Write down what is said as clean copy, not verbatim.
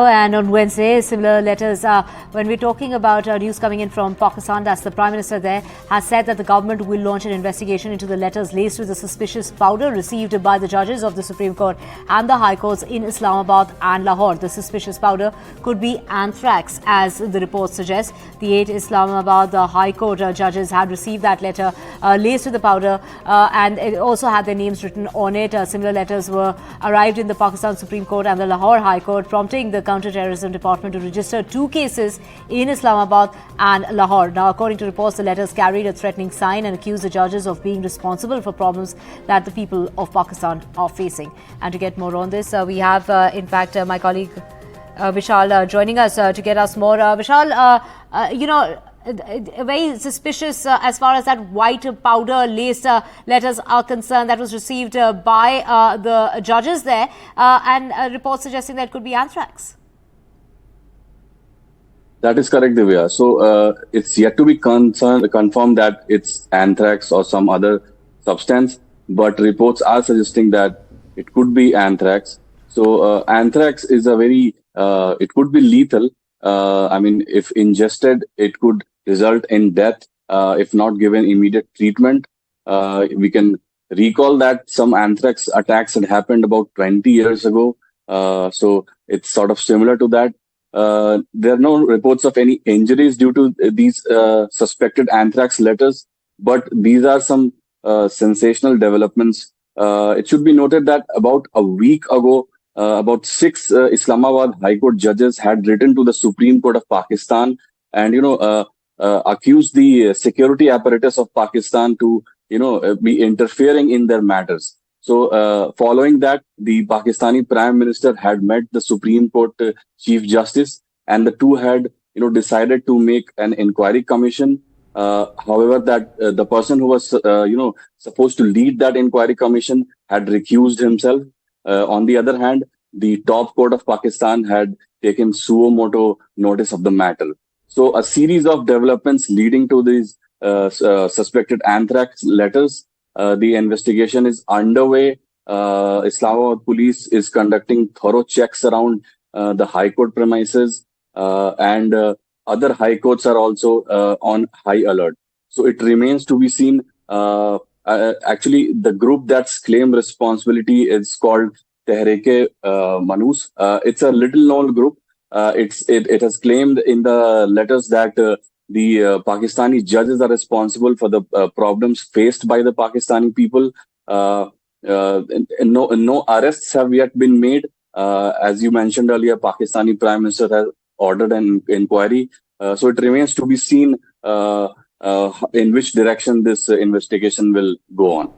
And on Wednesday, similar letters, when we're talking about news coming in from Pakistan, that's the Prime Minister there, has said that the government will launch an investigation into the letters laced with the suspicious powder received by the judges of the Supreme Court and the High Courts in Islamabad and Lahore. The suspicious powder could be anthrax, as the report suggests. The 8 Islamabad High Court judges had received that letter laced with the powder and it also had their names written on it. Similar letters were arrived in the Pakistan Supreme Court and the Lahore High Court, prompting the Counter-Terrorism Department to register 2 cases in Islamabad and Lahore. Now, according to reports, the letters carried a threatening sign and accused the judges of being responsible for problems that the people of Pakistan are facing. And to get more on this, we have, in fact, my colleague Vishal joining us to get us more. Vishal, very suspicious as far as that white powder laced letters are concerned that was received by the judges there, and reports suggesting that it could be anthrax. That is correct, Divya. So it's yet to be confirmed that it's anthrax or some other substance, but reports are suggesting that it could be anthrax. So anthrax is it could be lethal. If ingested, it could result in death if not given immediate treatment. We can recall that some anthrax attacks had happened about 20 years ago. So it's sort of similar to that. There are no reports of any injuries due to these suspected anthrax letters, but these are some sensational developments. It should be noted that about a week ago, about 6 Islamabad High Court judges had written to the Supreme Court of Pakistan and, accused the security apparatus of Pakistan to, be interfering in their matters. So following that, the Pakistani Prime Minister had met the Supreme Court Chief Justice, and the two had, decided to make an inquiry commission. However, that the person who was, supposed to lead that inquiry commission had recused himself. On the other hand, the top court of Pakistan had taken suo motu notice of the matter. So a series of developments leading to these suspected anthrax letters. The investigation is underway. Islamabad police is conducting thorough checks around the High Court premises, and other High Courts are also on high alert. So it remains to be seen. Actually, the group that's claimed responsibility is called Tehreek-e-Manus. It's a little-known group. It has claimed in the letters that the Pakistani judges are responsible for the problems faced by the Pakistani people. No arrests have yet been made. As you mentioned earlier, Pakistani Prime Minister has ordered an inquiry. So it remains to be seen in which direction this investigation will go on.